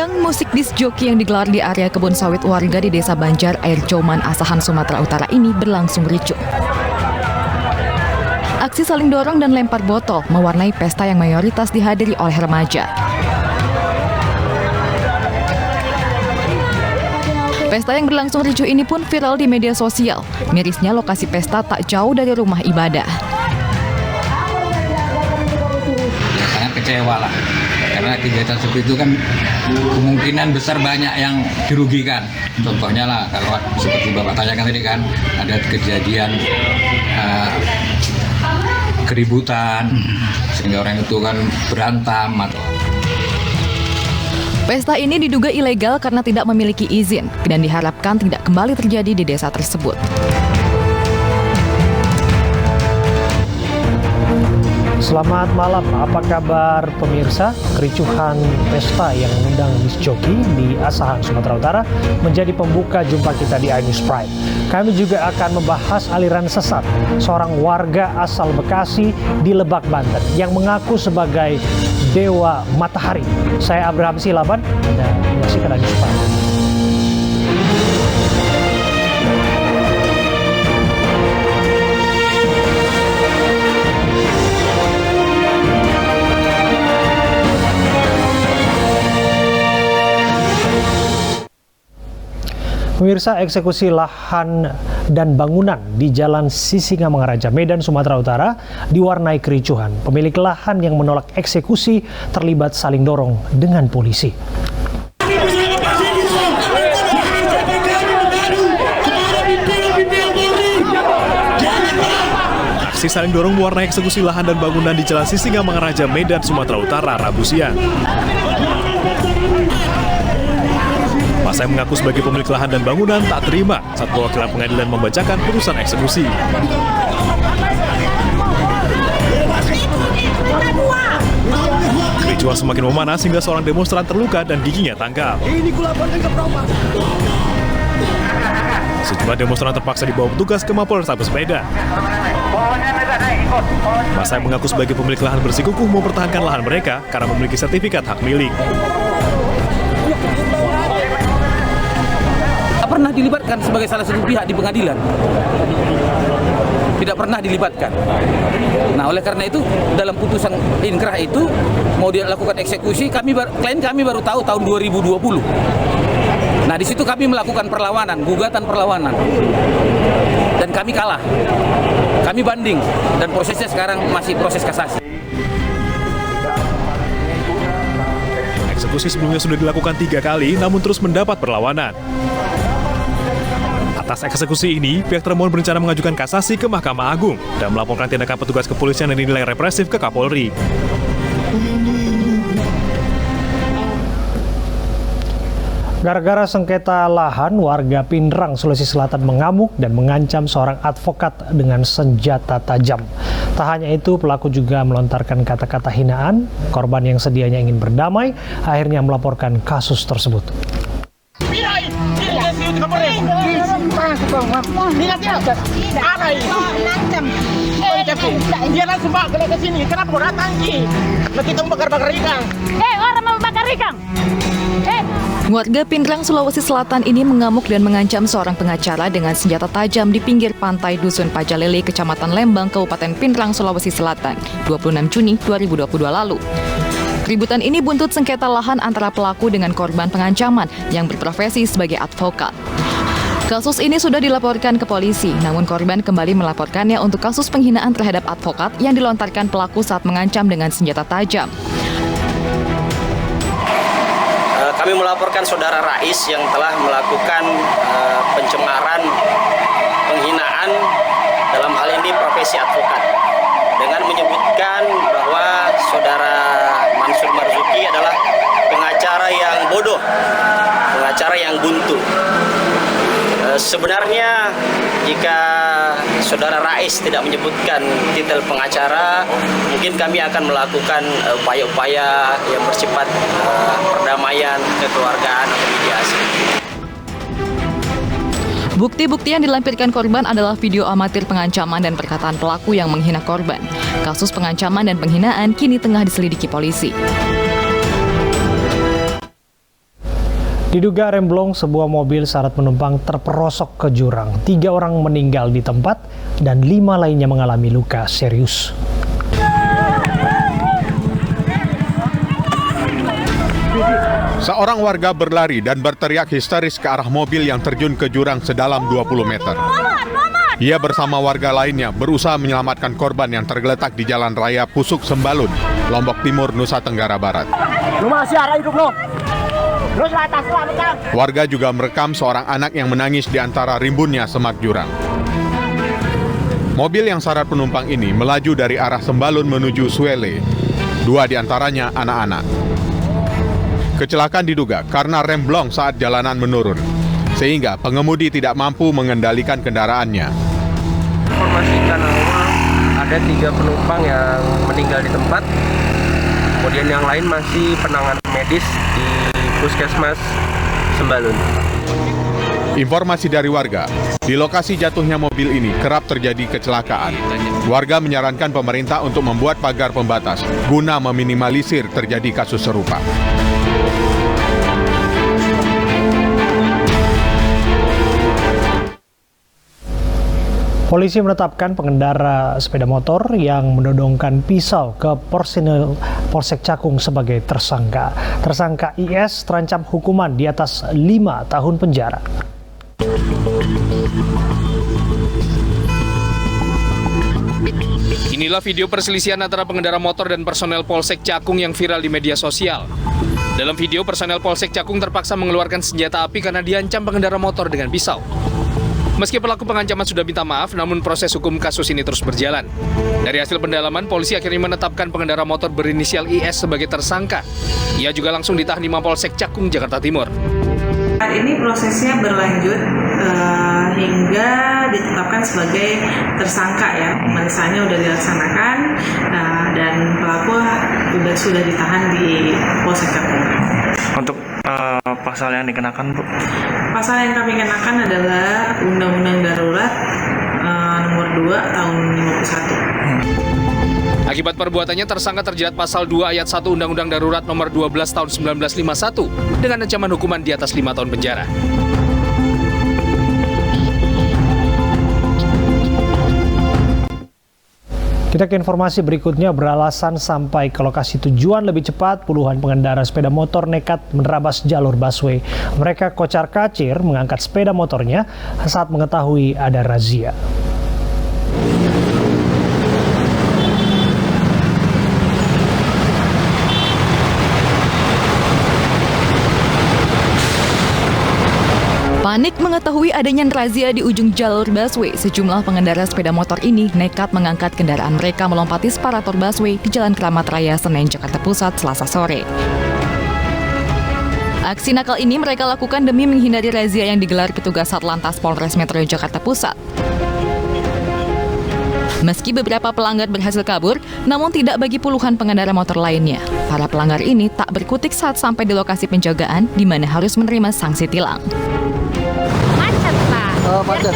Sidang musik disc joki yang digelar di area kebun sawit warga di Desa Banjar, Air Coman, Asahan, Sumatera Utara ini berlangsung ricuh. Aksi saling dorong dan lempar botol mewarnai pesta yang mayoritas dihadiri oleh remaja. Pesta yang berlangsung ricuh ini pun viral di media sosial. Mirisnya lokasi pesta tak jauh dari rumah ibadah. Ya, sangat kecewa lah. Karena kegiatan seperti itu kan kemungkinan besar banyak yang dirugikan. Contohnya lah kalau seperti Bapak tanyakan tadi kan ada kejadian keributan sehingga orang itu kan berantem atau. Pesta ini diduga ilegal karena tidak memiliki izin dan diharapkan tidak kembali terjadi di desa tersebut. Selamat malam, apa kabar pemirsa? Kericuhan pesta yang mengundang disc joki di Asahan, Sumatera Utara menjadi pembuka jumpa kita di iNews Prime. Kami juga akan membahas aliran sesat seorang warga asal Bekasi di Lebak, Banten yang mengaku sebagai Dewa Matahari. Saya Abraham Silaban, Anda menyaksikan iNews Prime. Pemirsa, eksekusi lahan dan bangunan di Jalan Sisingamangaraja, Medan, Sumatera Utara diwarnai kericuhan. Pemilik lahan yang menolak eksekusi terlibat saling dorong dengan polisi. Aksi saling dorong mewarnai eksekusi lahan dan bangunan di Jalan Sisingamangaraja, Medan, Sumatera Utara, Rabu siang. Masa yang mengaku sebagai pemilik lahan dan bangunan tak terima saat perwakilan pengadilan membacakan putusan eksekusi. Kericuhan semakin memanas hingga seorang demonstran terluka dan giginya tangkal. Sejumlah demonstran terpaksa dibawa petugas ke Mapolres Tabes Medan. Masa yang mengaku sebagai pemilik lahan bersikukuh mempertahankan lahan mereka karena memiliki sertifikat hak milik. Pernah dilibatkan sebagai salah satu pihak di pengadilan, tidak pernah dilibatkan. Nah, oleh karena itu dalam putusan inkrah itu mau dilakukan eksekusi, klien kami baru tahu tahun 2020. Nah, di situ kami melakukan perlawanan, gugatan perlawanan, dan kami kalah. Kami banding dan prosesnya sekarang masih proses kasasi. Eksekusi sebelumnya sudah dilakukan 3 kali, namun terus mendapat perlawanan. Atas eksekusi ini, pihak termohon berencana mengajukan kasasi ke Mahkamah Agung dan melaporkan tindakan petugas kepolisian yang dinilai represif ke Kapolri. Gara-gara sengketa lahan, warga Pindrang, Sulawesi Selatan mengamuk dan mengancam seorang advokat dengan senjata tajam. Tak hanya itu, pelaku juga melontarkan kata-kata hinaan. Korban yang sedianya ingin berdamai akhirnya melaporkan kasus tersebut. Dia langsung bawa ke sini. Kenapa mau datang, Ji? Kita mau bakar-bakar ikan. Orang mau bakar ikan. Warga Pindrang, Sulawesi Selatan ini mengamuk dan mengancam seorang pengacara dengan senjata tajam di pinggir pantai Dusun Pajalele, Kecamatan Lembang, Kabupaten Pindrang, Sulawesi Selatan, 26 Juni 2022 lalu. Keributan ini buntut sengketa lahan antara pelaku dengan korban pengancaman yang berprofesi sebagai advokat. Kasus ini sudah dilaporkan ke polisi, namun korban kembali melaporkannya untuk kasus penghinaan terhadap advokat yang dilontarkan pelaku saat mengancam dengan senjata tajam. Kami melaporkan saudara Rais yang telah melakukan pencemaran, penghinaan dalam hal ini profesi advokat dengan menyebutkan bahwa saudara Mansur Marzuki adalah pengacara yang bodoh, pengacara yang buntu. Sebenarnya jika saudara Rais tidak menyebutkan titel pengacara, mungkin kami akan melakukan upaya-upaya yang bersifat perdamaian, kekeluargaan atau mediasi. Bukti-bukti yang dilampirkan korban adalah video amatir pengancaman dan perkataan pelaku yang menghina korban. Kasus pengancaman dan penghinaan kini tengah diselidiki polisi. Diduga remblong, sebuah mobil syarat penumpang terperosok ke jurang. 3 orang meninggal di tempat dan 5 lainnya mengalami luka serius. Seorang warga berlari dan berteriak histeris ke arah mobil yang terjun ke jurang sedalam 20 meter. Ia bersama warga lainnya berusaha menyelamatkan korban yang tergeletak di Jalan Raya Pusuk Sembalun, Lombok Timur, Nusa Tenggara Barat. Lu masih arah hidup lo. Lu atas lah, betul. Warga juga merekam seorang anak yang menangis di antara rimbunnya semak jurang. Mobil yang syarat penumpang ini melaju dari arah Sembalun menuju Suele. 2 di antaranya anak-anak. Kecelakaan diduga karena remblong saat jalanan menurun, sehingga pengemudi tidak mampu mengendalikan kendaraannya. Informasikan awal ada 3 penumpang yang meninggal di tempat, kemudian yang lain masih penanganan medis di Puskesmas Sembalun. Informasi dari warga, di lokasi jatuhnya mobil ini kerap terjadi kecelakaan. Warga menyarankan pemerintah untuk membuat pagar pembatas guna meminimalisir terjadi kasus serupa. Polisi menetapkan pengendara sepeda motor yang menodongkan pisau ke personil Polsek Cakung sebagai tersangka. Tersangka IS terancam hukuman di atas 5 tahun penjara. Inilah video perselisihan antara pengendara motor dan personel Polsek Cakung yang viral di media sosial. Dalam video, personel Polsek Cakung terpaksa mengeluarkan senjata api karena diancam pengendara motor dengan pisau. Meski pelaku pengancaman sudah minta maaf, namun proses hukum kasus ini terus berjalan. Dari hasil pendalaman, polisi akhirnya menetapkan pengendara motor berinisial IS sebagai tersangka. Ia juga langsung ditahan di Mapolsek Cakung, Jakarta Timur. Ini prosesnya berlanjut hingga ditetapkan sebagai tersangka ya. Pemeriksanya sudah dilaksanakan dan pelaku sudah ditahan di Polsek Cakung. Untuk pasal yang dikenakan, Bu? Pasal yang kami kenakan adalah Undang-Undang Darurat nomor 2 tahun 51. Akibat perbuatannya, tersangka terjerat pasal 2 ayat 1 Undang-Undang Darurat nomor 12 tahun 1951 dengan ancaman hukuman di atas 5 tahun penjara. Kita ke informasi berikutnya. Beralasan sampai ke lokasi tujuan lebih cepat, puluhan pengendara sepeda motor nekat menerabas jalur busway. Mereka kocar-kacir mengangkat sepeda motornya saat mengetahui ada razia. Panik mengetahui adanya razia di ujung jalur busway, sejumlah pengendara sepeda motor ini nekat mengangkat kendaraan mereka melompati separator busway di Jalan Keramat Raya, Senen, Jakarta Pusat, Selasa sore. Aksi nakal ini mereka lakukan demi menghindari razia yang digelar petugas Satlantas Polres Metro Jakarta Pusat. Meski beberapa pelanggar berhasil kabur, namun tidak bagi puluhan pengendara motor lainnya. Para pelanggar ini tak berkutik saat sampai di lokasi penjagaan, di mana harus menerima sanksi tilang. Macet.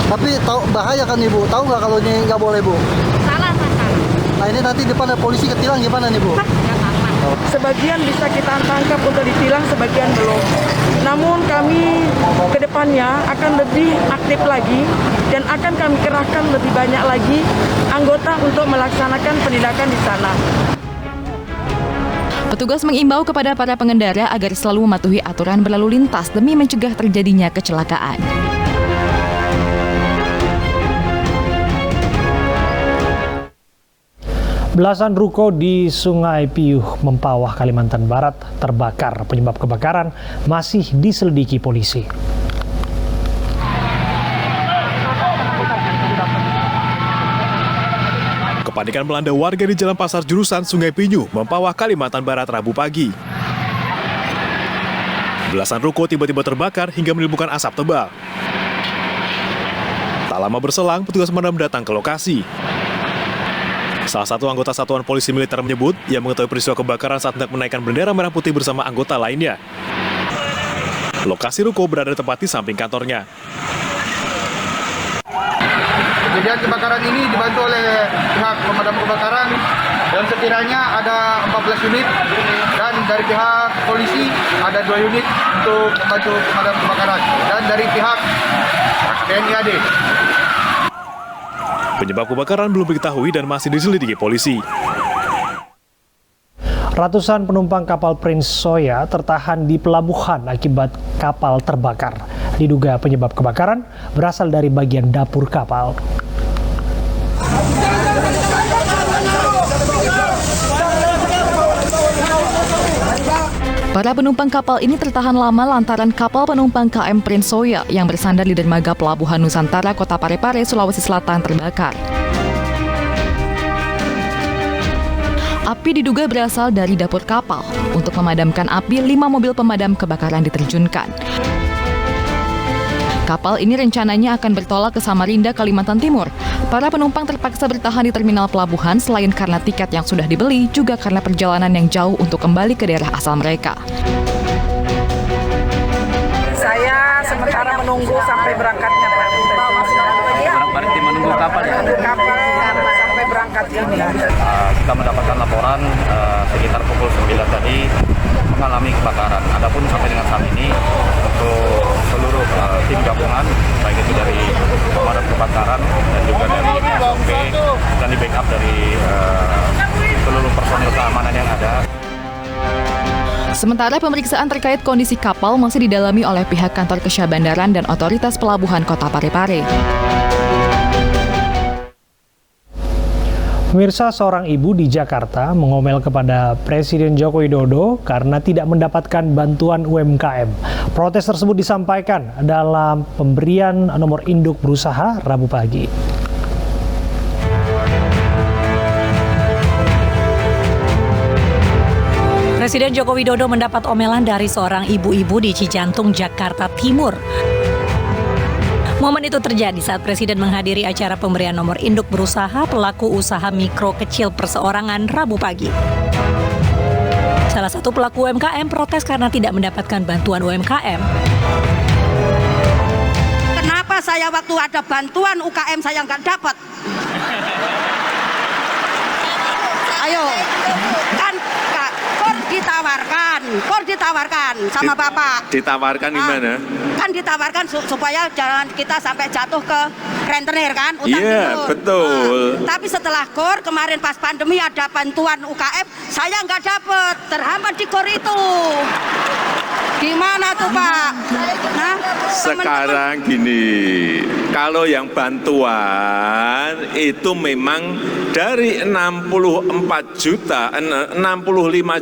Tapi tahu bahaya kan Ibu? Tahu nggak kalau ini nggak boleh Bu? Salah. Nah ini nanti depan ada polisi ketilang gimana nih Bu? Sebagian bisa kita tangkap untuk ditilang, sebagian belum. Namun kami ke depannya akan lebih aktif lagi dan akan kami kerahkan lebih banyak lagi anggota untuk melaksanakan penindakan di sana. Petugas mengimbau kepada para pengendara agar selalu mematuhi aturan berlalu lintas demi mencegah terjadinya kecelakaan. Belasan ruko di Sungai Piyuh, Mempawah, Kalimantan Barat terbakar. Penyebab kebakaran masih diselidiki polisi. Kepanikan melanda warga di Jalan Pasar Jurusan Sungai Piyuh, Mempawah, Kalimantan Barat, Rabu pagi. Belasan ruko tiba-tiba terbakar hingga menimbulkan asap tebal. Tak lama berselang, petugas pemadam datang ke lokasi. Salah satu anggota Satuan Polisi Militer menyebut ia mengetahui peristiwa kebakaran saat hendak menaikkan bendera merah putih bersama anggota lainnya. Lokasi ruko berada tepat di samping kantornya. Kejadian kebakaran ini dibantu oleh pihak pemadam kebakaran dan sekiranya ada 14 unit dan dari pihak polisi ada 2 unit untuk membantu pemadam kebakaran dan dari pihak TNI AD. Penyebab kebakaran belum diketahui dan masih diselidiki polisi. Ratusan penumpang kapal Prince Soya tertahan di pelabuhan akibat kapal terbakar. Diduga penyebab kebakaran berasal dari bagian dapur kapal. Para penumpang kapal ini tertahan lama lantaran kapal penumpang KM Prince Soya yang bersandar di dermaga Pelabuhan Nusantara, Kota Parepare, Sulawesi Selatan terbakar. Api diduga berasal dari dapur kapal. Untuk memadamkan api, 5 mobil pemadam kebakaran diterjunkan. Kapal ini rencananya akan bertolak ke Samarinda, Kalimantan Timur. Para penumpang terpaksa bertahan di terminal pelabuhan selain karena tiket yang sudah dibeli, juga karena perjalanan yang jauh untuk kembali ke daerah asal mereka. Saya sementara menunggu sampai berangkatnya Pak. Berarti menunggu kapal ya? Kapal sampai berangkat ini. Kita mendapatkan laporan sekitar pukul 9 tadi mengalami kebakaran. Adapun sampai dengan saat ini untuk seluruh tim gabungan, baik itu dari pemadam kebakaran dan juga dari SOP dan di backup dari seluruh personil keamanan yang ada. Sementara pemeriksaan terkait kondisi kapal masih didalami oleh pihak kantor Kesyabandaran dan Otoritas Pelabuhan Kota Parepare. Pemirsa, seorang ibu di Jakarta mengomel kepada Presiden Joko Widodo karena tidak mendapatkan bantuan UMKM. Protes tersebut disampaikan dalam pemberian nomor induk berusaha Rabu pagi. Presiden Joko Widodo mendapat omelan dari seorang ibu-ibu di Cijantung, Jakarta Timur. Momen itu terjadi saat Presiden menghadiri acara pemberian nomor induk berusaha pelaku usaha mikro kecil perseorangan Rabu pagi. Salah satu pelaku UMKM protes karena tidak mendapatkan bantuan UMKM. Kenapa saya waktu ada bantuan UKM saya nggak dapat? Ayo, kan KOR ditawarkan sama Bapak. Ditawarkan gimana? Kan ditawarkan supaya jangan kita sampai jatuh ke rentenir kan, utang Iya, betul. Tapi setelah KOR kemarin pas pandemi ada bantuan UKM, saya nggak dapet, terhambat di KOR itu. Gimana tuh Pak? Nah, sekarang gini, kalau yang bantuan itu memang dari 65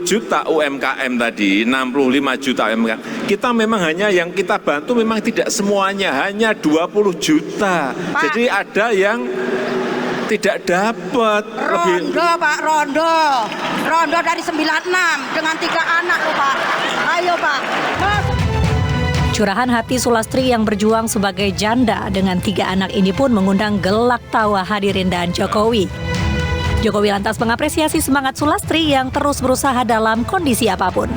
juta UMKM tadi, 65 juta UMKM. Kita memang hanya yang kita bantu memang tidak semuanya, hanya 20 juta. Pak. Jadi ada yang tidak dapat. Rondo Pak, Rondo dari 96 dengan 3 anak loh Pak. Ayo Pak. Curahan hati Sulastri yang berjuang sebagai janda dengan 3 anak ini pun mengundang gelak tawa hadirin dan Jokowi. Jokowi lantas mengapresiasi semangat Sulastri yang terus berusaha dalam kondisi apapun.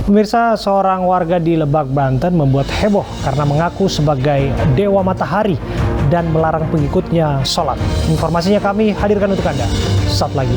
Pemirsa, seorang warga di Lebak, Banten membuat heboh karena mengaku sebagai dewa matahari dan melarang pengikutnya sholat. Informasinya kami hadirkan untuk Anda saat lagi.